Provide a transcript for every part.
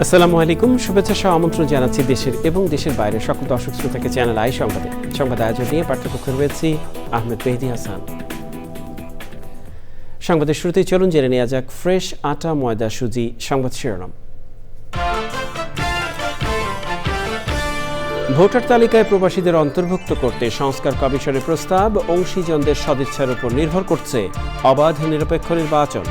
আসসালামু আলাইকুম, শুভেচ্ছা সহ আমন্ত্রণ জানাচ্ছি দেশের এবং দেশের বাইরের সকল দর্শক শ্রোতাকে চ্যানেল আই সংবাদ আয়োজন নিয়ে পাঠ্যকক্ষে রয়েছি আহমেদ মেহেদী হাসান। সংবাদের শুরুতেই চলুন জেনে নেওয়া যাক ফ্রেশ আটা ময়দা সুজি সংবাদ শিরোনাম। ভোটার তালিকায় প্রবাসীদের অন্তর্ভুক্ত করতে সংস্কার কমিশনের প্রস্তাব, অংশীজনদের সদিচ্ছার উপর নির্ভর করছে অবাধ নিরপেক্ষ নির্বাচন।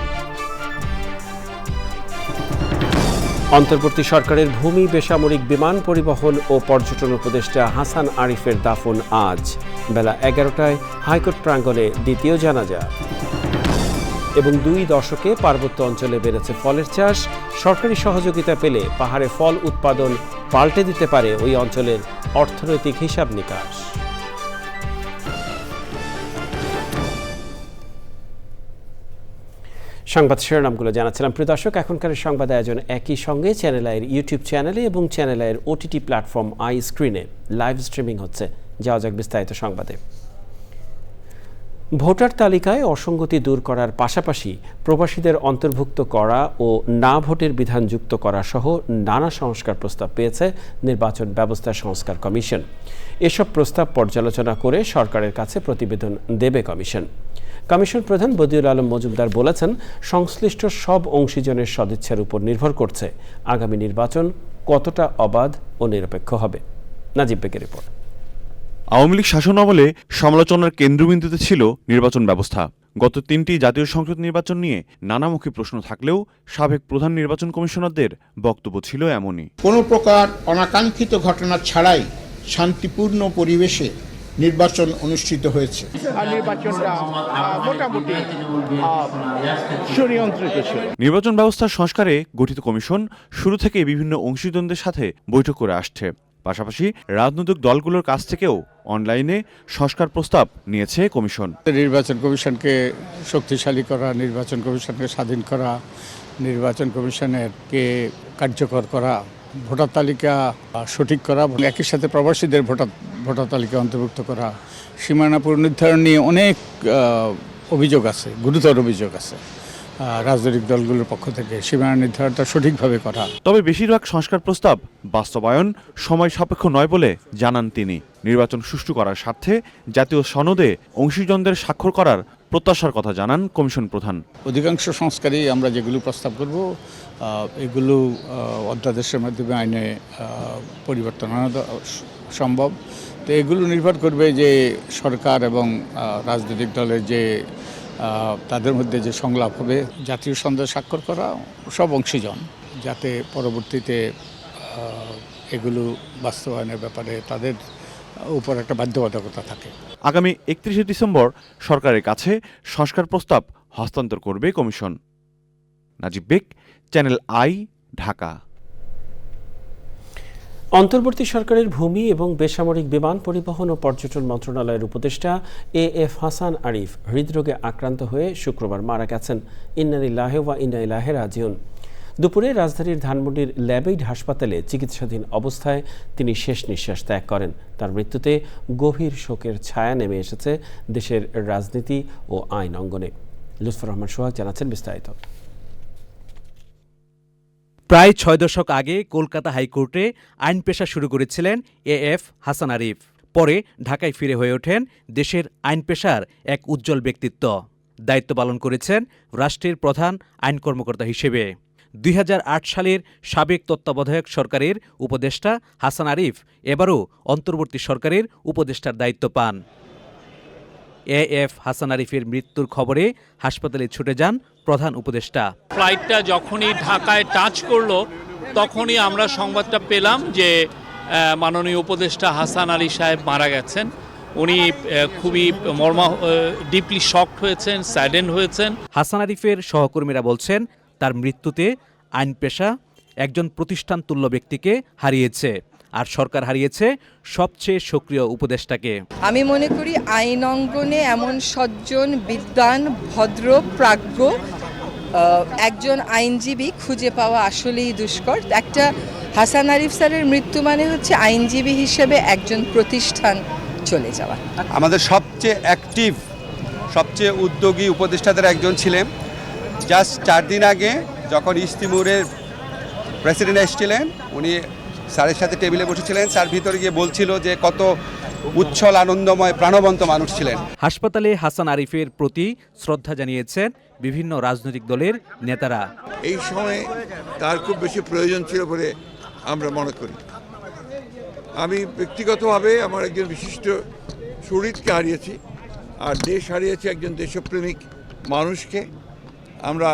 অন্তর্বর্তী সরকারের ভূমি, বেসামরিক বিমান পরিবহন ও পর্যটন উপদেষ্টা হাসান আরিফের দাফন আজ বেলা 11টায় হাইকোর্ট প্রাঙ্গণে দ্বিতীয় জানাজা। এবং 2 দশকে পার্বত্য অঞ্চলে বেড়েছে ফলের চাষ, সরকারি সহযোগিতা পেলে পাহাড়ে ফল উৎপাদন পাল্টে দিতে পারে ওই অঞ্চলের অর্থনৈতিক হিসাব নিকাশ। সংবাদ শিরোনামগুলো জানাচ্ছিলাম। প্রিয় দর্শক, এখনকার সংবাদ আয়োজন একই সঙ্গে চ্যানেল আইয়ের ইউটিউব চ্যানেলে এবং চ্যানেল আইয়ের ওটিটি প্ল্যাটফর্ম আই স্ক্রিনে লাইভ স্ট্রিমিং হচ্ছে। যাওয়া যাক বিস্তারিত সংবাদে। ভোটার তালিকায় অসঙ্গতি দূর করার পাশাপাশি প্রবাসীদের অন্তর্ভুক্ত করা ও না ভোটের বিধান যুক্ত করা সহ নানা সংস্কার প্রস্তাব পেয়েছে নির্বাচন ব্যবস্থা সংস্কার কমিশন। এসব প্রস্তাব পর্যালোচনা করে সরকারের কাছে প্রতিবেদন দেবে কমিশন। কমিশন প্রধান বদিউল আলম মজুমদার বলেছেন, সংশ্লিষ্ট সব অংশীজনের সদিচ্ছার উপর নির্ভর করছে আগামী নির্বাচন কতটা অবাধ ও নিরপেক্ষ হবে। নাজিব বেকের রিপোর্ট। আওয়ামী লীগ শাসনামলে সমালোচনার কেন্দ্রবিন্দুতে ছিল নির্বাচন ব্যবস্থা। গত 3টি জাতীয় সংসদ নির্বাচন নিয়ে নানামুখী প্রশ্ন থাকলেও সাবেক প্রধান নির্বাচন কমিশনারদের বক্তব্য ছিল এমনই। কোনো প্রকার অনাকাঙ্ক্ষিত ঘটনা ছাড়াই শান্তিপূর্ণ পরিবেশে নির্বাচন অনুষ্ঠিত হয়েছে। নির্বাচন ব্যবস্থার সংস্কারে গঠিত কমিশন শুরু থেকে বিভিন্ন অংশীজনদের সাথে বৈঠক করে আসছে। পাশাপাশি রাজনৈতিক দলগুলোর কাছ থেকেও অনলাইনে সংস্কার প্রস্তাব নিয়েছে কমিশন। নির্বাচন কমিশনকে শক্তিশালী করা, নির্বাচন কমিশনকে স্বাধীন করা, নির্বাচন কমিশনেরকে কার্যকর করা, ভোটার তালিকা সঠিক করা, একই সাথে প্রবাসীদের ভোটার তালিকা অন্তর্ভুক্ত করা, সীমানা পুনর্নির্ধারণ নিয়ে অনেক অভিযোগ আছে, গুরুতর অভিযোগ আছে রাজনৈতিক দলগুলোর পক্ষ থেকে। সীমানা নির্ধারণটা সঠিকভাবে করা। তবে বেশিরভাগ সংস্কার প্রস্তাব বাস্তবায়ন সময় সাপেক্ষ নয় বলে জানান তিনি। নির্বাচন সুষ্ঠু করার স্বার্থে জাতীয় সনদে অংশীজনদের স্বাক্ষর করার প্রত্যাশার কথা জানান কমিশন প্রধান। অধিকাংশ সংস্কারই আমরা যেগুলো প্রস্তাব করব এগুলো অধ্যাদেশের মাধ্যমে আইনে পরিবর্তন আনা সম্ভব। তো এগুলো নির্ভর করবে যে সরকার এবং রাজনৈতিক দলের যে তাদের মধ্যে যে সংলাপ হবে। জাতীয় সনদে স্বাক্ষর করা সব অংশীজন, যাতে পরবর্তীতে এগুলো বাস্তবায়নের ব্যাপারে তাদের উপর একটা বাধ্যবাধকতা থাকে। আগামী 31শে ডিসেম্বর সরকারের কাছে সংস্কার প্রস্তাব হস্তান্তর করবে কমিশন। Nazib Bek, channel I, Dhaka. অন্তর্বর্তী সরকারের ভূমি এবং বেসামরিক বিমান পরিবহন ও পর্যটন মন্ত্রণালয়ের উপদেষ্টা এএফ হাসান আরিফ হৃদরোগে আক্রান্ত হয়ে শুক্রবার মারা গেছেন। ইন্না লিল্লাহি ওয়া ইন্না ইলাইহি রাজিউন। দুপুরে রাজধানীর ধানমন্ডির ল্যাবেইড হাসপাতালে চিকিৎসাধীন অবস্থায় তিনি শেষ নিঃশ্বাস ত্যাগ করেন। তার মৃত্যুতে গভীর শোকের ছায়া নেমে এসেছে দেশের রাজনীতি ও আইন অঙ্গনে। লুৎফর রহমান সোহাগ জানাচ্ছেন বিস্তারিত। প্রায় 6 দশক আগে কলকাতা হাইকোর্টে আইন পেশা শুরু করেছিলেন এএফ হাসান আরিফ। পরে ঢাকায় ফিরে হয়ে ওঠেন দেশের আইন পেশার এক উজ্জ্বল ব্যক্তিত্ব। দায়িত্ব পালন করেছেন রাষ্ট্রের প্রধান আইন কর্মকর্তা হিসেবে। 2008 সালের সাবেক তত্ত্বাবধায়ক সরকারের উপদেষ্টা হাসান আরিফ এবারও অন্তর্বর্তী সরকারের উপদেষ্টার দায়িত্ব পান। এএফ হাসান আরিফের মৃত্যুর খবরে হাসপাতালে ছুটে যান প্রধান উপদেষ্টা। ফ্লাইটটা যখনই ঢাকায় টাচ করলো তখনই আমরা সংবাদটা পেলাম যে মাননীয় উপদেষ্টা হাসান আলী সাহেব মারা গেছেন। উনি খুবই ডিপলি শকড হয়েছেন, স্যাডেন্ড হয়েছেন। হাসান আরিফের সহকর্মীরা বলছেন, তার মৃত্যুতে আইন পেশা একজন প্রতিষ্ঠান তুল্য ব্যক্তিকে হারিয়েছে, আর সরকার হারিয়েছে সবচেয়ে সক্রিয় উপদেষ্টাকে। আমি মনে করি আইন অঙ্গনে এমন সজ্জন, বিদ্বান, ভদ্র, প্রাজ্ঞ একজন আইনজীবী খুঁজে পাওয়া আসলেই দুষ্কর। একটা হাসান আরিফ স্যারের মৃত্যু মানে হচ্ছে আইনজীবী হিসেবে একজন প্রতিষ্ঠান চলে যাওয়া। আমাদের সবচেয়ে অ্যাক্টিভ, সবচেয়ে উদ্যোগী উপদেষ্টাদের একজন ছিলেন। জাস্ট 4 দিন আগে যখন ইস্তিমুরের প্রেসিডেন্ট এসেছিলেন, উনি স্যারের সাথে টেবিলে বসেছিলেন। স্যার ভিতরে গিয়ে বলছিল যে কত উচ্ছল, আনন্দময়, প্রাণবন্ত মানুষ ছিলেন। হাসপাতালে হাসান আরিফের প্রতি শ্রদ্ধা জানিয়েছেন বিভিন্ন রাজনৈতিক দলের নেতারা। এই সময়ে তার খুব বেশি প্রয়োজন ছিল বলে আমরা মনে করি। আমি ব্যক্তিগতভাবে আমার একজন বিশিষ্ট শহীদকে হারিয়েছি, আর দেশ হারিয়েছে একজন দেশপ্রেমিক মানুষকে। আমরা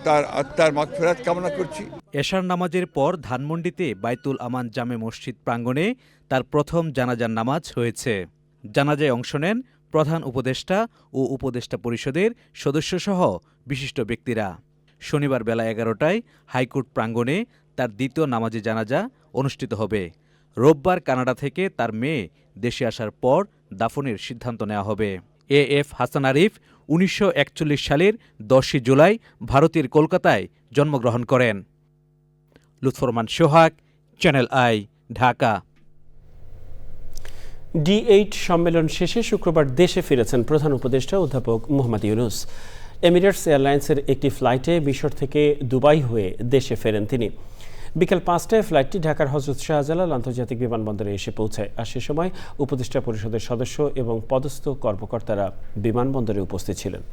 তার আত্মার মাগফিরাত কামনা করছি। এশার নামাজের পর ধানমন্ডিতে বাইতুল আমান জামে মসজিদ প্রাঙ্গণে তার প্রথম জানাজার নামাজ হয়েছে। জানাজায় অংশ নেন প্রধান উপদেষ্টা ও উপদেষ্টা পরিষদের সদস্যসহ বিশিষ্ট ব্যক্তিরা। শনিবার বেলা 11টায় হাইকোর্ট প্রাঙ্গণে তার দ্বিতীয় নামাজে জানাজা অনুষ্ঠিত হবে। রোববার কানাডা থেকে তার মেয়ে দেশে আসার পর দাফনের সিদ্ধান্ত নেওয়া হবে। এএফ হাসান আরিফ 1941 সালের 10 জুলাই ভারতের কলকাতায় জন্মগ্রহণ করেন। লুৎফর রহমান সোহাগ, চ্যানেল আই, ঢাকা। D8 সম্মেলন শেষে শুক্রবার দেশে ফিরেছেন প্রধান উপদেষ্টা অধ্যাপক মোহাম্মদ ইউনূস। এমিরেটস এয়ারলাইন্সের একটি ফ্লাইটে মিশর থেকে দুবাই হয়ে দেশে ফেরেন তিনি। বিকেল 5টায় ফ্লাইটটি ঢাকার হযরত শাহজালাল আন্তর্জাতিক বিমানবন্দরে এসে পৌঁছায়। আর সে সময় উপদেষ্টা পরিষদের সদস্য এবং পদস্থ কর্মকর্তারা বিমানবন্দরে উপস্থিত ছিলেন।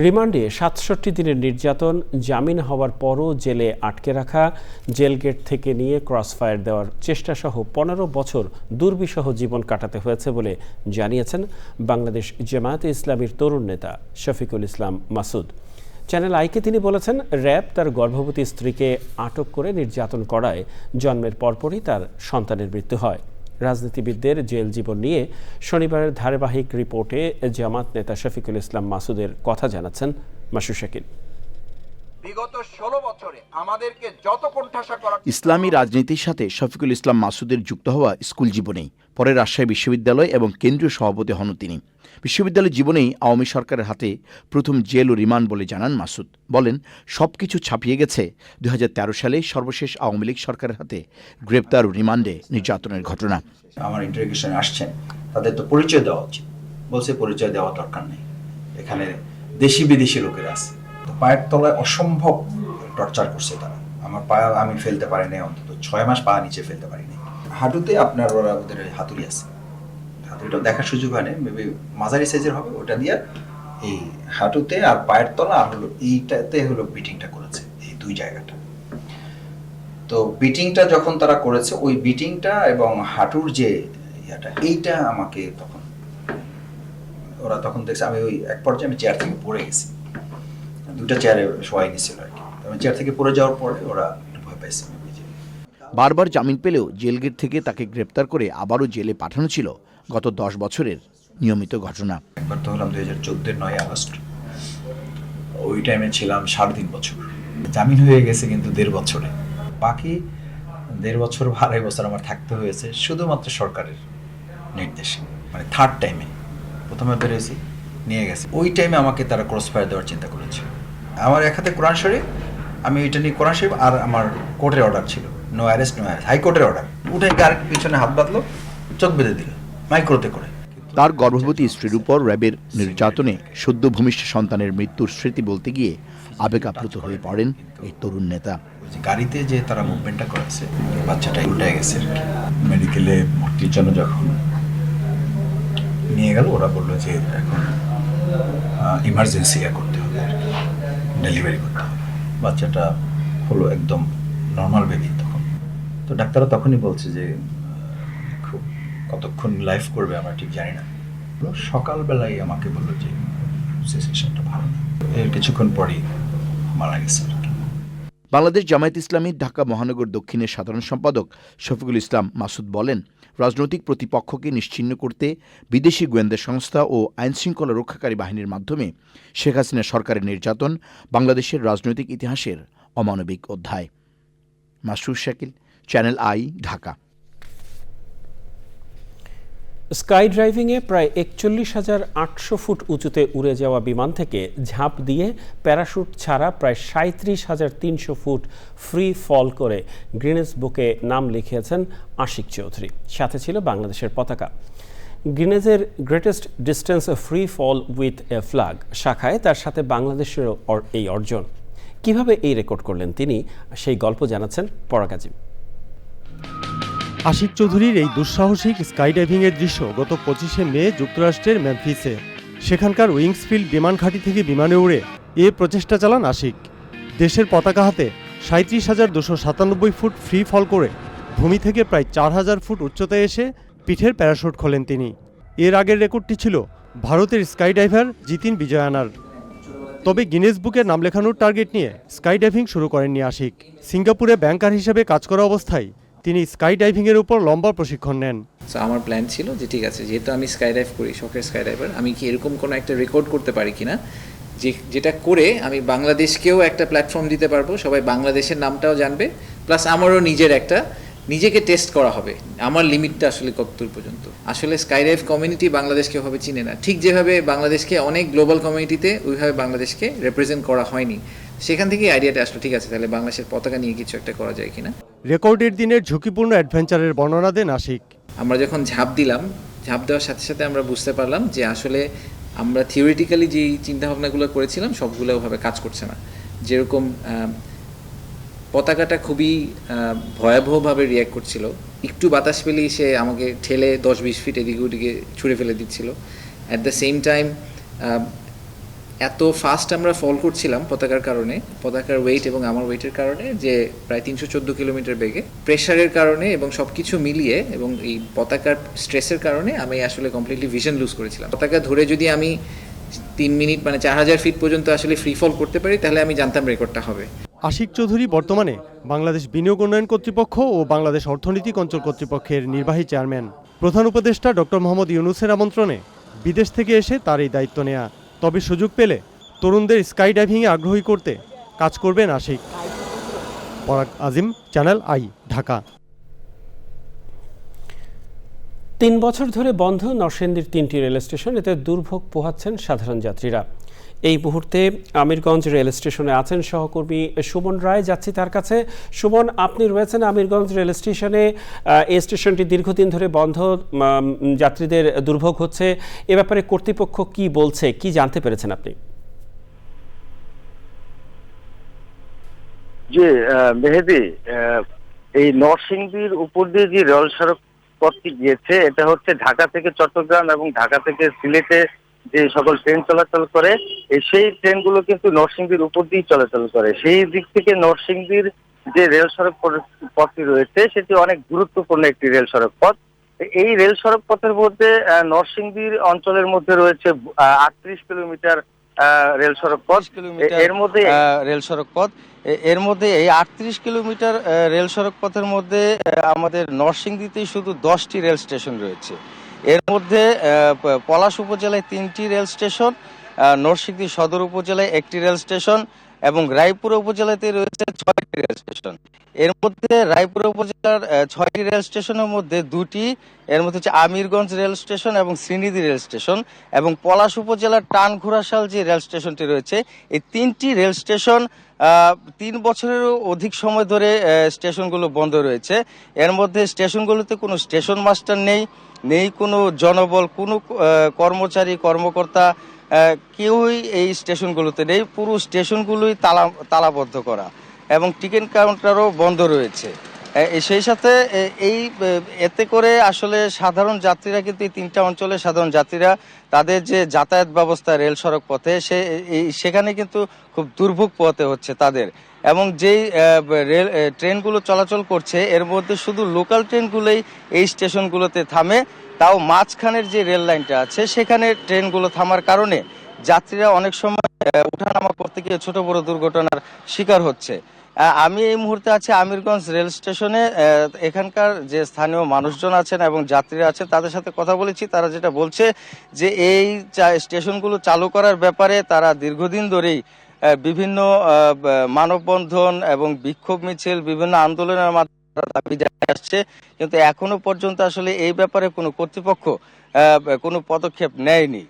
রিমান্ডে 67 দিনের নির্যাতন, জামিন হওয়ার পরও জেলে আটকে রাখা, জেল গেট থেকে নিয়ে ক্রসফায়ার দেওয়ার চেষ্টাসহ 15 বছর দুর্বিষহ জীবন কাটাতে হয়েছে বলে জানিয়েছেন বাংলাদেশ জামায়াতে ইসলামীর তরুণ নেতা শফিকুল ইসলাম মাসুদ। চ্যানেল আইকে তিনি বলেছেন, র্যাব তার গর্ভবতী স্ত্রীকে আটক করে নির্যাতন করায় জন্মের পরপরই তার সন্তানের মৃত্যু হয়। রাজনীতিবিদদের জেল জীবন নিয়ে শনিবারের ধারাবাহিক রিপোর্টে জামাত নেতা শফিকুল ইসলাম মাসুদের কথা জানাচ্ছেন মাসুদ শাকিল। বিগত 16 বছরে আমাদেরকে যত কোণঠাসা করা ইসলামী রাজনীতির সাথে শফিকুল ইসলাম মাসুদের যুক্ত হওয়া স্কুল জীবনেই, পরে রাজশাহী বিশ্ববিদ্যালয় এবং কেন্দ্রীয় সভাপতি হন তিনি। বিশ্ববিদ্যালয় জীবনেই আওয়ামী সরকারের হাতে প্রথম জেল ও রিমান্ড বলে জানান মাসুদ। বলেন, সবকিছু ছাপিয়ে গেছে 2013 সালে সর্বশেষ আওয়ামী লীগ সরকারের হাতে গ্রেপ্তার ও রিমান্ডে নির্যাতনের ঘটনা। আমার ইন্টারোগেশনে আসছেন, তাদের তো পরিচয় দেওয়া উচিত। বলছে পরিচয় দেওয়া দরকার নেই, এখানে দেশি বিদেশি লোকেরা আছে। পায়ের তলায় অসম্ভব টর্চার করছে তারা। আমার পা আমি ফেলতে পারিনি, অন্তত 6 মাস পা নিচে ফেলতে পারিনি। হাঁটুতে আপনার ওদের হাতুড়ি আছে, হাতুড়িটা দেখার সুযোগ হয় না, মেবি মাঝারি সাইজের হবে। ওটা দিয়ে এই হাঁটুতে আর পায়ের তলা হলো এইটাতে হলো বিটিংটা করেছে, এই 2 জায়গাটা। তো বিটিংটা যখন তারা করেছে, ওই বিটিংটা এবং হাঁটুর যে ইয়াটা, এইটা আমাকে তখন ওরা তখন দেখছে। আমি ওই এক পর্যায়ে আমি চেয়ার থেকে পড়ে গেছি, 2টা চেয়ারে শোয়াই নিছিল আর কি। আমি চেয়ার থেকে পড়ে যাওয়ার পরে ওরা ভয় পাইছে। বারবার জামিন পেলেও জেলগেট থেকে তাকে গ্রেপ্তার করে আবারও জেলে পাঠানো ছিল গত 10 বছরের নিয়মিত ঘটনা। একবার তো হলাম 2014 9 আগস্ট, ওই টাইমে ছিলাম 3.5 বছর। জামিন হয়ে গেছে কিন্তু 1.5 বছরে, বাকি 1.5 বছর 2.5 বছর আমার থাকতে হয়েছে শুধুমাত্র সরকারের নির্দেশে। মানে 3rd টাইমে, প্রথমে বেরিয়েছি নিয়ে গেছে, ওই টাইমে আমাকে তারা ক্রসফায়ার দেওয়ার চিন্তা করেছে। আমার এক হাতে কোরআন শরীফ, আমি এটা নিয়ে কোরআন শরীফ, আর আমার কোর্টের অর্ডার ছিল, নো অ্যারেস্ট নো অ্যারেস্ট, হাইকোর্টের অর্ডার। উঠে গাড়ির পিছনে হাত বাঁধলো, চোখ বেঁধে দিল মাইক্রোতে করে। তার গর্ভবতী স্ত্রীর উপর র্যাবের নির্যাতনে সদ্য ভূমিষ্ঠ সন্তানের মৃত্যুর স্মৃতি বলতে গিয়ে আবেগ আপ্লুত হয়ে পড়েন এই তরুণ নেতা। গাড়িতে যে তারা মুভমেন্টটা করেছে, বাচ্চাটা উল্টে গেছে। মেডিকেলে ভর্তির জন্য যখন নিয়ে গেল, ওরা বললো যে এখন ইমার্জেন্সি করতে হবে, ডেলিভারি করতে হবে। বাচ্চাটা হলো একদম নর্মাল বেবি তখন। তো ডাক্তাররা তখনই বলছে যে খুব কতক্ষণ লাইফ করবে আমরা ঠিক জানি না। সকালবেলায় আমাকে বললো যে সিচুয়েশনটা ভালো না, এর কিছুক্ষণ পরই মারা গেছে। বাংলাদেশ জামায়াত ইসলামীর ঢাকা মহানগর দক্ষিণের সাধারণ সম্পাদক শফিকুল ইসলাম মাসুদ বলেন, রাজনৈতিক প্রতিপক্ষকে নিশ্চিহ্ন করতে বিদেশি গোয়েন্দা সংস্থা ও আইনশৃঙ্খলা রক্ষাকারী বাহিনীর মাধ্যমে শেখ হাসিনা সরকারের নির্যাতন বাংলাদেশের রাজনৈতিক ইতিহাসের অমানবিক অধ্যায়। Masrur Shakil, channel I, Dhaka. Sky ড্রাইভিংয়ে প্রায় ৪১,৮০০ ফুট উঁচুতে উড়ে যাওয়া বিমান থেকে ঝাঁপ দিয়ে প্যারাশুট ছাড়া প্রায় ৩৭,৩০০ ফুট ফ্রি ফল করে গ্রিনেস বুকে নাম লিখিয়েছেন আশিক চৌধুরী। সাথে ছিল বাংলাদেশের পতাকা। গ্রিনেজের greatest distance free fall with a flag শাখায় তার সাথে বাংলাদেশের এই অর্জন। কিভাবে এই রেকর্ড করলেন তিনি, সেই গল্প জানাচ্ছেন পরাগ আজিম। আশিক চৌধুরীর এই দুঃসাহসিক স্কাইডাইভিংয়ের দৃশ্য গত ২৫শে মে যুক্তরাষ্ট্রের মেমফিসে। সেখানকার উইংসফিল্ড বিমান ঘাঁটি থেকে বিমানে উড়ে এ প্রচেষ্টা চালান আশিক। দেশের পতাকা হাতে ৩৭,২৯৭ ফুট ফ্রি ফল করে ভূমি থেকে প্রায় ৪,০০০ ফুট উচ্চতায় এসে পিঠের প্যারাশুট খোলেন তিনি। এর আগের রেকর্ডটি ছিল ভারতের স্কাইডাইভার জিতিন বিজয়ানার। তবে গিনেস বুকে নাম লেখানোর টার্গেট নিয়ে স্কাইডাইভিং শুরু করেননি আশিক। সিঙ্গাপুরে ব্যাংকার হিসেবে কাজ করা অবস্থায় তিনি স্কাই ডাইভিংয়ের উপর লম্বা প্রশিক্ষণ নেন। আমার প্ল্যান ছিল যে ঠিক আছে, যেহেতু আমি স্কাই ডাইভ করি, শখের স্কাই ডাইভার, আমি কি এরকম কোনো একটা রেকর্ড করতে পারি কিনা যেটা করে আমি বাংলাদেশকেও একটা প্ল্যাটফর্ম দিতে পারবো, সবাই বাংলাদেশের নামটাও জানবে, প্লাস আমারও নিজেকে টেস্ট করা হবে আমার লিমিটটা আসলে কতদূর পর্যন্ত। আসলে স্কাই ডাইভ কমিউনিটি বাংলাদেশকে ওভাবে চিনে না, ঠিক যেভাবে বাংলাদেশকে অনেক গ্লোবাল কমিউনিটিতে ওইভাবে বাংলাদেশকে রিপ্রেজেন্ট করা হয়নি। সেখান থেকে আইডিয়াটা আসলো, ঠিক আছে তাহলে বাংলাদেশের পতাকা নিয়ে কিছু একটা করা যায় কিনা। রেকর্ডের দিনের ঝুঁকিপূর্ণ অ্যাডভেঞ্চারের বর্ণনা দেন আশিক। আমরা যখন ঝাঁপ দিলাম, ঝাঁপ দেওয়ার সাথে সাথে আমরা বুঝতে পারলাম যে আসলে আমরা থিওরিটিক্যালি যেই চিন্তাভাবনাগুলো করেছিলাম সবগুলো ওভাবে কাজ করছে না। যেরকম পতাকাটা খুবই ভয়াবহভাবে রিয়্যাক্ট করছিল, একটু বাতাস পেলেই সে আমাকে ঠেলে ১০-২০ ফিট এদিকে ওদিকে ছুঁড়ে ফেলে দিচ্ছিল। অ্যাট দ্য সেম টাইম এত ফাস্ট আমরা ফল করছিলাম পতাকার কারণে, পতাকার ওয়েট এবং আমার ওয়েটের কারণে, যে প্রায় ৩১৪ কিলোমিটার বেগে, প্রেশারের কারণে এবং সব কিছু মিলিয়ে এবং এই পতাকার স্ট্রেসের কারণে আমি আসলে কমপ্লিটলি ভিশন লুজ করেছিলাম। পতাকা ধরে যদি আমি ৩ মিনিট মানে ৪,০০০ ফিট পর্যন্ত আসলে ফ্রি ফল করতে পারি তাহলে আমি জানতাম রেকর্ডটা হবে। আশিক চৌধুরী বর্তমানে বাংলাদেশ বিনিয়োগ উন্নয়ন কর্তৃপক্ষ ও বাংলাদেশ অর্থনৈতিক অঞ্চল কর্তৃপক্ষের নির্বাহী চেয়ারম্যান। প্রধান উপদেষ্টা ডক্টর মোহাম্মদ ইউনূসের আমন্ত্রণে বিদেশ থেকে এসে তার এই দায়িত্ব নেয়া। তবে সুযোগ পেলে তরুণদের স্কাই ডাইভিংয়ে আগ্রহী করতে কাজ করবেন আশিক। পরাগ আজিম, চ্যানেল আই, ঢাকা। ৩ বছর ধরে বন্ধ নরসিংদীর ৩টি রেল স্টেশন, এতে দুর্ভোগ পোহাচ্ছেন সাধারণ যাত্রীরা। এই মুহূর্তে আমিরগঞ্জ রেল স্টেশনে আছেন সহকর্মী সুমন রায়, যাচ্ছি তার কাছে। সুমন, আপনি রয়েছেন আমিরগঞ্জ রেল স্টেশনে। এই স্টেশনটি দীর্ঘদিন ধরে বন্ধ, যাত্রীদের দুর্ভোগ হচ্ছে। এ ব্যাপারে কর্তৃপক্ষ কি বলছে, কি জানতে পেরেছেন আপনি? জি মেহেদি, এই নরসিংদীর উপর দিয়ে যে রেল সড়ক পথটি গিয়েছে, এটা হচ্ছে ঢাকা থেকে চট্টগ্রাম এবং ঢাকা থেকে সিলেটে যে সকল ট্রেন চলাচল করে, সেই ট্রেনগুলো কিন্তু নরসিংদীর উপর দিয়ে চলাচল করে। সেই দিক থেকে নরসিংদীর যে রেল সড়ক পথটি রয়েছে সেটি অনেক গুরুত্বপূর্ণ একটি রেল সড়ক পথ। এই রেল সড়ক পথের মধ্যে নরসিংদীর অঞ্চলের মধ্যে রয়েছে ৩৮ কিলোমিটার রেল সড়ক পথ। এর মধ্যে এর মধ্যে এই ৩৮ কিলোমিটার রেল সড়ক পথের মধ্যে আমাদের নরসিংদীতেই শুধু 10টি রেল স্টেশন রয়েছে। এর মধ্যে পলাশ উপজেলায় 3টি রেল স্টেশন, নরসিংদী সদর উপজেলায় 1টি রেল স্টেশন এবং রায়পুর উপজেলাতে রয়েছে 6টি রেল স্টেশন। এর মধ্যে রায়পুর উপজেলার 6টি রেল স্টেশনের মধ্যে 2টি, এর মধ্যে হচ্ছে আমিরগঞ্জ রেল স্টেশন এবং শ্রীনিধি রেল স্টেশন, এবং পলাশ উপজেলার টানঘোড়াশাল যে রেল স্টেশনটি রয়েছে, এই 3টি রেল স্টেশন 3 বছরেরও অধিক সময় ধরে স্টেশনগুলো বন্ধ রয়েছে। এর মধ্যে স্টেশনগুলোতে কোনো স্টেশন মাস্টার নেই কোনো জনবল, কোনো কর্মচারী কর্মকর্তা কেউই এই স্টেশনগুলোতে নেই। পুরো স্টেশনগুলোই তালাবদ্ধ করা এবং টিকিট কাউন্টারও বন্ধ রয়েছে। সেই সাথে এতে করে আসলে সাধারণ যাত্রীরা কিন্তু এই 3টা অঞ্চলে সাধারণ যাত্রীরা তাদের যে যাতায়াত ব্যবস্থা রেল সড়ক পথে সেখানে কিন্তু খুব দুর্ভোগ পোহাতে হচ্ছে তাদের। এবং যেই রেল ট্রেনগুলো চলাচল করছে এর মধ্যে শুধু লোকাল ট্রেনগুলোই এই স্টেশনগুলোতে থামে, তাও মাঝখানের যে রেল লাইনটা আছে সেখানে ট্রেনগুলো থামার কারণে যাত্রীরা অনেক সময় ওঠানামা করতে গিয়ে ছোট বড় দুর্ঘটনার শিকার হচ্ছে। আমি এই মুহূর্তে আছি আমিরগঞ্জ রেল স্টেশনে। এখানকার যে স্থানীয় মানুষজন আছেন এবং যাত্রীরা আছেন তাদের সাথে কথা বলেছি। তারা যেটা বলছে যে এই স্টেশনগুলো চালু করার ব্যাপারে তারা দীর্ঘদিন ধরেই বিভিন্ন মানববন্ধন এবং বিক্ষোভ মিছিল, বিভিন্ন আন্দোলনের মাধ্যমে দাবি জানিয়ে আসছে, কিন্তু এখনো পর্যন্ত আসলে এই ব্যাপারে কোনো কর্তৃপক্ষ কোনো পদক্ষেপ নেয়নি।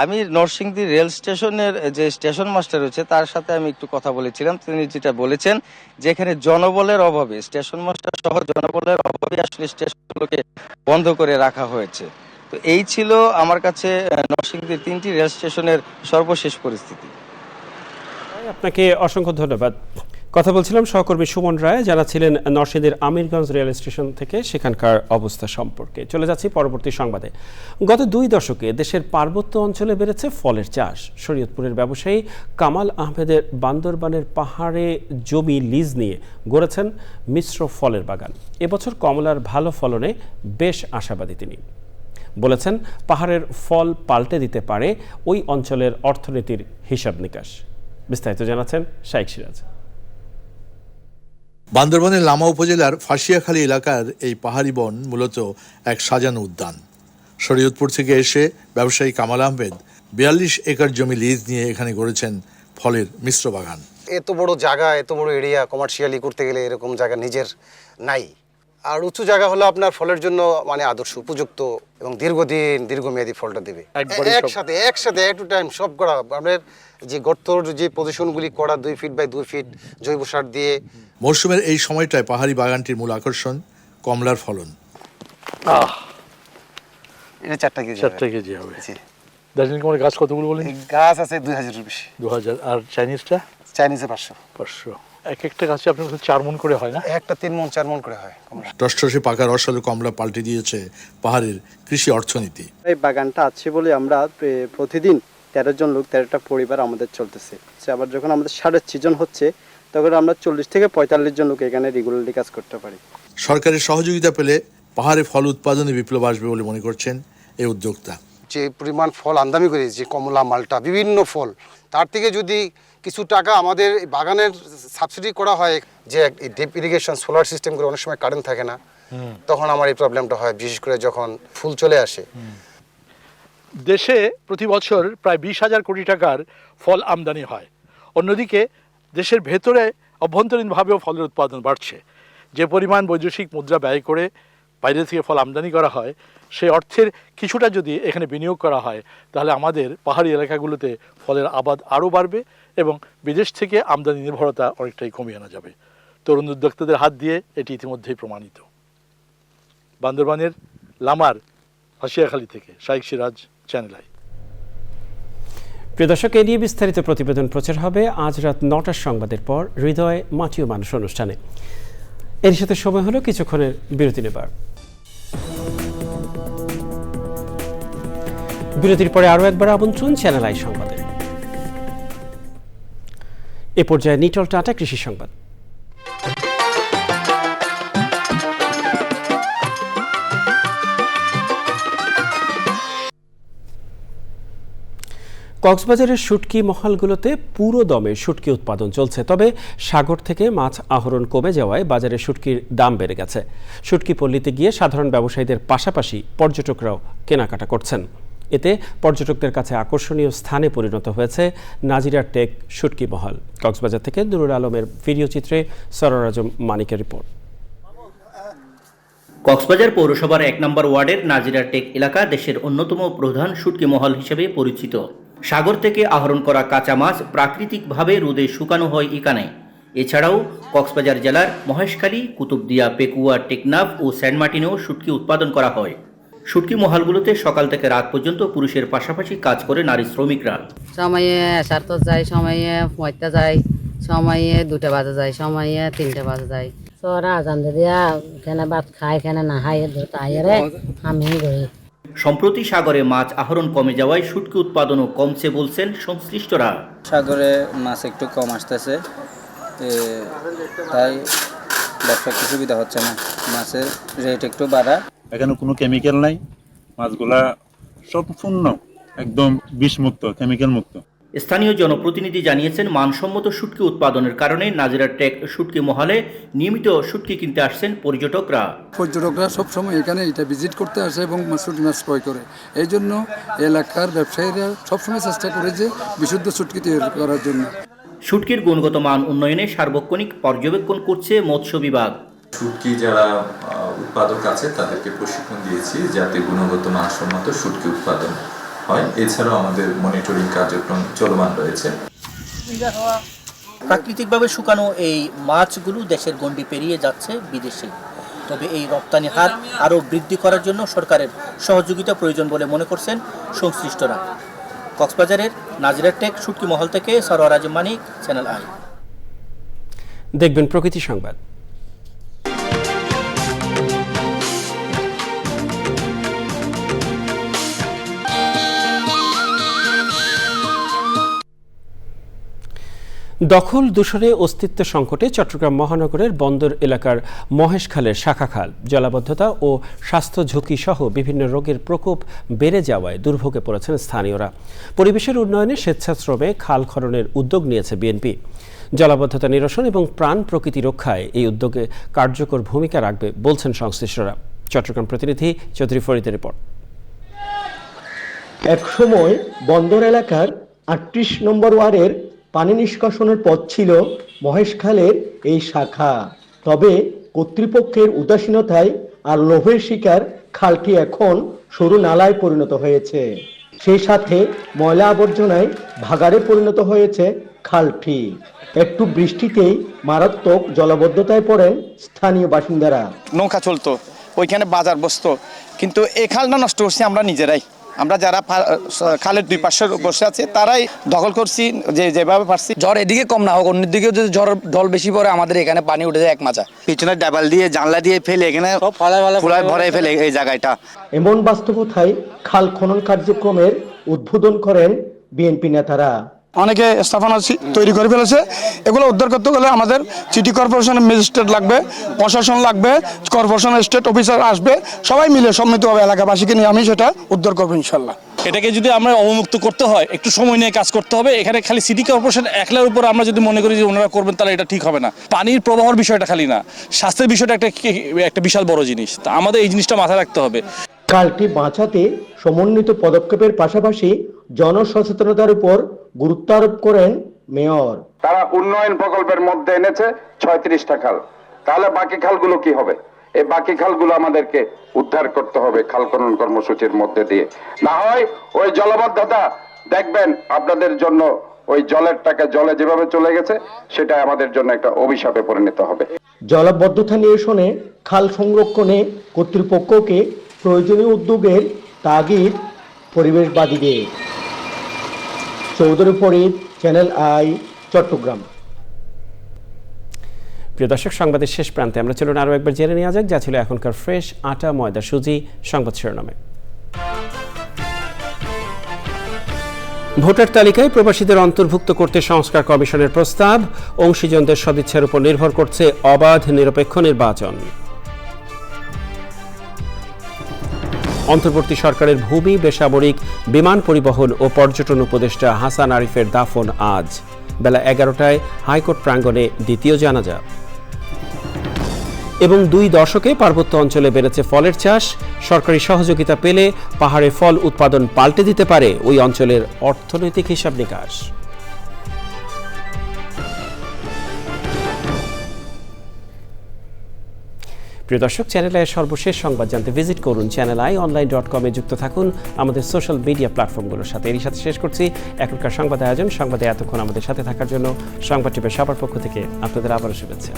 আমি নরসিংদী রেল স্টেশনের যে স্টেশন মাস্টার রয়েছে তার সাথে আমি একটু কথা বলেছিলাম। তিনি যেটা বলেছেন যে এখানে জনবলের অভাবে, স্টেশন মাস্টার সহ জনবলের অভাবে আসলে স্টেশনগুলোকে বন্ধ করে রাখা হয়েছে। তো এই ছিল আমার কাছে নরসিংদীর 3টি রেল স্টেশনের সর্বশেষ পরিস্থিতি। আপনাকে অসংখ্য ধন্যবাদ। কথা বলছিলাম সহকর্মী সুমন রায়, যারা ছিলেন নরসিংদীর আমিরগঞ্জ রেল স্টেশন থেকে সেখানকার অবস্থা সম্পর্কে। চলে যাচ্ছি পরবর্তী সংবাদে। গত 2 দশকে দেশের পার্বত্য অঞ্চলে বেড়েছে ফলের চাষ। শরীয়তপুরের ব্যবসায়ী কামাল আহমেদের বান্দরবানের পাহাড়ে জমি লিজ নিয়ে গড়েছেন মিশ্র ফলের বাগান। এবছর কমলার ভালো ফলনে বেশ আশাবাদী তিনি। বলেছেন পাহাড়ের ফল পাল্টে দিতে পারে ওই অঞ্চলের অর্থনীতির হিসাব নিকাশ। বিস্তারিত জানাচ্ছেন শাইখ সিরাজ। বান্দরবানের লামা উপজেলার ফাঁসিয়াখালী এলাকার এই পাহাড়ি বন মূলত এক সাজানো উদ্যান। শরীয়তপুর থেকে এসে ব্যবসায়ী কামাল আহমেদ 42 একর জমি লিজ নিয়ে এখানে গড়েছেন ফলের মিশ্র বাগান। এত বড় জায়গা, এত বড় এরিয়া কমার্শিয়ালি করতে গেলে এরকম জায়গা নিজের নাই। আর উঁচু জায়গা হলো আপনার ফলের জন্য মানে আদর্শ, উপযুক্ত এবং দীর্ঘমেয়াদী ফলটা দেবে। একসাথে এট টু টাইম সব করা, আপনার যে গর্তর যে পজিশনগুলি করা 2 ফিট বাই 2 ফিট জৈব সার দিয়ে। মরশুমের এই সময়টায় পাহাড়ি বাগানটির মূল আকর্ষণ কমলার ফলন। এটা 4টা কেজি হবে। দার্জিলিং কমলার গাছ কতগুলো বলেন? গাছ আছে 2000-এর বেশি। 2000। আর চাইনিজে 500। এক একটা গাছে আপনার 4 মণ করে হয় না? একটা 3 মণ 4 মণ করে হয় কমলা। টসটসে পাকা রসালো কমলা পাল্টে দিয়েছে পাহাড়ের কৃষি অর্থনীতি। এই বাগানটা আছে বলে আমরা প্রতিদিন 13 জন লোক, 13টা পরিবার আমাদের চলতেছে। আবার যখন আমাদের সারের সিজন হচ্ছে তখন আমরা 40 থেকে 45 জন লোক এখানে রেগুলারলি কাজ করতে পারি। সরকারের সহযোগিতা পেলে পাহাড়ে ফল উৎপাদনে বিপ্লব আসবে বলে মনে করছেন এই উদ্যোক্তা। যে পরিমাণ ফল আমদানি করে, যে কমলা, মালটা, বিভিন্ন ফল, তার থেকে যদি কিছু টাকা আমাদের বাগানের সাবসিডি করা হয়, যে ড্রিপ ইরিগেশন, সোলার সিস্টেম করে অনেক সময় কারেন্ট থাকে না, তখন আমার এই প্রবলেমটা হয়, বিশেষ করে যখন ফুল চলে আসে। দেশে প্রতি বছর প্রায় 20,000 কোটি টাকার ফল আমদানি হয়। অন্যদিকে দেশের ভেতরে অভ্যন্তরীণভাবেও ফলের উৎপাদন বাড়ছে। যে পরিমাণ বৈদেশিক মুদ্রা ব্যয় করে বাইরে থেকে ফল আমদানি করা হয়, সেই অর্থের কিছুটা যদি এখানে বিনিয়োগ করা হয় তাহলে আমাদের পাহাড়ি এলাকাগুলোতে ফলের আবাদ আরও বাড়বে এবং বিদেশ থেকে আমদানি নির্ভরতা অনেকটাই কমিয়ে আনা যাবে। তরুণ উদ্যোক্তাদের হাত দিয়ে এটি ইতিমধ্যেই প্রমাণিত। বান্দরবানের লামার ফাঁসিয়াখালী থেকে শাইখ সিরাজ, চ্যানেল আই। প্রিয় দর্শক, এ নিয়ে বিস্তারিত প্রতিবেদন প্রচার হবে আজ রাত 9টার সংবাদের পর হৃদয় মাটি ও মানুষ অনুষ্ঠানে। এর সাথে সময় হলো কিছুক্ষণের বিরতি নেবার। বিরতির পরে আরও একবার আমন্ত্রণ চ্যানেল আই সংবাদে। এ পর্যায়ে নিটল টাটা কৃষি সংবাদ। কক্সবাজারের শুটকি মহলগুলোতে পুরো দমে শুটকি উৎপাদন চলছে, তবে সাগর থেকে মাছ আহরণ কমে যাওয়ায় বাজারে শুটকির দাম বেড়ে গেছে। শুটকি পল্লীতে গিয়ে সাধারণ ব্যবসায়ীদের পাশাপাশি পর্যটকরাও কেনাকাটা করছেন। এতে পর্যটকদের কাছে আকর্ষণীয় স্থানে পরিণত হয়েছে নাজিরা টেক শুটকি মহল। কক্সবাজার থেকে নুরুল আলমের ভিডিও চিত্রে সরোয়ার আজম মানিকের রিপোর্ট। কক্সবাজার পৌরসভার 1 নম্বর ওয়ার্ডের নাজিরা টেক এলাকা দেশের অন্যতম প্রধান শুটকি মহল হিসেবে পরিচিত। সাগর থেকে আহরণ করা কাঁচা মাছ প্রাকৃতিকভাবে রোদে শুকানো হয় এখানে। এছাড়াও কক্সবাজার জেলার মহেশখালী, কুতুবদিয়া, পেকুয়া, টেকনাফ ও সেন্ট মার্টিনেও শুটকি উৎপাদন করা হয়। শুটকি মহলগুলোতে সকাল থেকে রাত পর্যন্ত পুরুষের পাশাপাশি কাজ করে নারী শ্রমিকরা। সময়ে সারতে যায়, সময়ে পয়তে যায়, সময়ে 2টা বাজে যায়, সময়ে 3টা বাজে যায়। তোরা জানতে দিয়া এখানে ভাত খায়, এখানে না খায়, তাইরে আমি করি। সম্প্রতি সাগরে মাছ আহরণ কমে যাওয়ায় শুটকি উৎপাদনও কমছে বলছেন সংশ্লিষ্টরা। সাগরে মাছ একটু কম আসতেছে, তাই ব্যবসা একটু সুবিধা হচ্ছে না, মাছের রেট একটু বাড়া। এখানে কোনো কেমিক্যাল নাই, মাছগুলা সম্পূর্ণ একদম বিষমুক্ত, কেমিক্যাল মুক্ত। স্থানীয় জনপ্রতিনিধি জানিয়েছেন মানসম্মত শুটকি উৎপাদনের কারণে নাজিরাটেক শুটকি মহলে নিয়মিত শুটকি কিনতে আসছেন পর্যটকরা সবসময় এখানে এটা ভিজিট করতে আসে এবং শুটকি মাছ ক্রয় করে। এই জন্য এলাকার ব্যবসায়ীরা সবসময় চেষ্টা করে যে বিশুদ্ধ শুটকি তৈরি করার জন্য। শুটকির গুণগত মান উন্নয়নে সার্বক্ষণিক পর্যবেক্ষণ করছে মৎস্য বিভাগ। শুটকি যারা উৎপাদক আছে তাদেরকে প্রশিক্ষণ দিয়েছি যাতে গুণগত মানসম্মত শুটকি উৎপাদন হয়। এছাড়াও আমাদের মনিটরিং কার্যক্রম চলমান রয়েছে। প্রাকৃতিকভাবে শুকানো এই মাছগুলো দেশের গণ্ডি পেরিয়ে যাচ্ছে বিদেশে। তবে এই রপ্তানি হার আরও বৃদ্ধি করার জন্য সরকারের সহযোগিতা প্রয়োজন বলে মনে করছেন সংশ্লিষ্টরা। কক্সবাজারের নাজিরাটেক শুটকি মহল থেকে সরোয়ার আজম মানিক, চ্যানেল আই। দেখবেন প্রকৃতি সংবাদ। দখল দূষণে অস্তিত্ব সংকটে চট্টগ্রাম মহানগরের বন্দর এলাকার মহেশখালের শাখা খাল জলাবদ্ধতা ও স্বাস্থ্য ঝুঁকি সহ বিভিন্ন রোগের প্রকোপ বেড়ে যাওয়ায় দুর্ভোগে পড়েছেন স্থানীয়রা। পরিবেশের উন্নয়নে স্বেচ্ছাশ্রমে খাল খননের উদ্যোগ নিয়েছে বিএনপি। জলাবদ্ধতা নিরসন এবং প্রাণ প্রকৃতি রক্ষায় এই উদ্যোগে কার্যকর ভূমিকা রাখবে বলছেন সংশ্লিষ্টরা। চট্টগ্রাম প্রতিনিধি চৌধুরী ফরিদের রিপোর্ট। একসময় বন্দর এলাকার ৩৮ নম্বর ওয়ার্ডের পানি নিষ্কাশনের পথ ছিল মহেশখালের এই শাখা। তবে কর্তৃপক্ষের উদাসীনতায় আর লোভের শিকার খালটি এখন সরু নালায় পরিণত হয়েছে। সেই সাথে ময়লা আবর্জনায় ভাগাড়ে পরিণত হয়েছে খালটি। একটু বৃষ্টিতেই মারাত্মক জলাবদ্ধতায় পড়েন স্থানীয় বাসিন্দারা। নৌকা চলতো, ওইখানে বাজার বসতো, কিন্তু এই খালটা নষ্ট করছি আমরা নিজেরাই। আমরা যারা খালের দুই পাশে বসে আছে তারাই দখল করছি যেভাবে পারছি। ঝড় এদিকে কম না হোক, অন্যদিকে যদি ঝড় ঢল বেশি পড়ে আমাদের এখানে পানি উঠে যায় এক মাচা। পিছনে ডাবল দিয়ে জানলা দিয়ে ফেলে এখানে ফুলায় ভরে ফেলে এই জায়গাটা। এমন বাস্তবতায় খাল খনন কার্যক্রমের উদ্বোধন করেন বিএনপি নেতারা। অনেকে স্থাপনা তৈরি করে ফেলেছে। এগুলো উদ্ধার করতে গেলে আমাদের সিটি কর্পোরেশনের ম্যাজিস্ট্রেট লাগবে, প্রশাসন লাগবে, কর্পোরেশনের স্টেট অফিসার আসবে, সবাই মিলে সম্মিলিতভাবে এলাকাবাসীকে নিয়ে আমি সেটা উদ্ধার করবো ইনশাল্লাহ। এটাকে যদি আমরা অবমুক্ত করতে হয় একটু সময় নিয়ে কাজ করতে হবে। এখানে খালি সিটি কর্পোরেশন একলার উপর আমরা যদি মনে করি যে ওনারা করবেন তাহলে এটা ঠিক হবে না। পানির প্রবাহের বিষয়টা খালি না, স্বাস্থ্যের বিষয়টা একটা বিশাল বড় জিনিস। তা আমাদের এই জিনিসটা মাথায় রাখতে হবে। খালটি বাঁচাতে সমন্বিত পদক্ষেপের পাশাপাশি জনসচেতনতার উপর গুরুত্ব আরোপ করেন মেয়র। তারা উন্নয়ন প্রকল্পের মধ্যে এনেছে 36টা খাল, তাহলে বাকি খালগুলো কি হবে? এই বাকি খালগুলো আমাদেরকে উদ্ধার করতে হবে খাল খনন কর্মসূচির মধ্যে দিয়ে। না হয় ওই জলাবদ্ধতা দেখবেন আপনাদের জন্য ওই জলের টাকা জলে যেভাবে চলে গেছে সেটা আমাদের জন্য একটা অভিশাপে পরিণত হবে। জলাবদ্ধতা নিরসনে খাল সংরক্ষণে কর্তৃপক্ষকে প্রয়োজনীয় উদ্যোগের তাগিদ পরিবেশবাদীদের। Chowdhury Farid, channel I, Chattogram. প্রিয় দর্শক, সংবাদের শেষ প্রান্তে আমরা চলুন আরও একবার জেনে নেওয়া যাক যা ছিল এখনকার ফ্রেশ আটা ময়দা সুজি সংবাদ শিরোনামে। ভোটার তালিকায় প্রবাসীদের অন্তর্ভুক্ত করতে সংস্কার কমিশনের প্রস্তাব। অংশীজনদের সদিচ্ছার উপর নির্ভর করছে অবাধ নিরপেক্ষ নির্বাচন। অন্তর্বর্তী সরকারের ভূমি, বেসামরিক, বিমান পরিবহন ও পর্যটন উপদেষ্টা হাসান আরিফের দাফন আজ বেলা 11টায় হাইকোর্ট প্রাঙ্গণে দ্বিতীয় জানাজা। এবং 2 দশকে পার্বত্য অঞ্চলে বেড়েছে ফলের চাষ। সরকারি সহযোগিতা পেলে পাহাড়ে ফল উৎপাদন পাল্টে দিতে পারে ওই অঞ্চলের অর্থনৈতিক হিসাব নিকাশ। প্রিয় দর্শক, চ্যানেল আইয়ের সর্বশেষ সংবাদ জানতে ভিজিট করুন channelionline.com-এ যুক্ত থাকুন আমাদের সোশ্যাল মিডিয়া প্ল্যাটফর্মগুলোর সাথে। এরই সাথে শেষ করছি এখনকার সংবাদ আয়োজন। সংবাদে এতক্ষণ আমাদের সাথে থাকার জন্য সংবাদ টিপের সবার পক্ষ থেকে আপনাদের আবারও শুভেচ্ছা।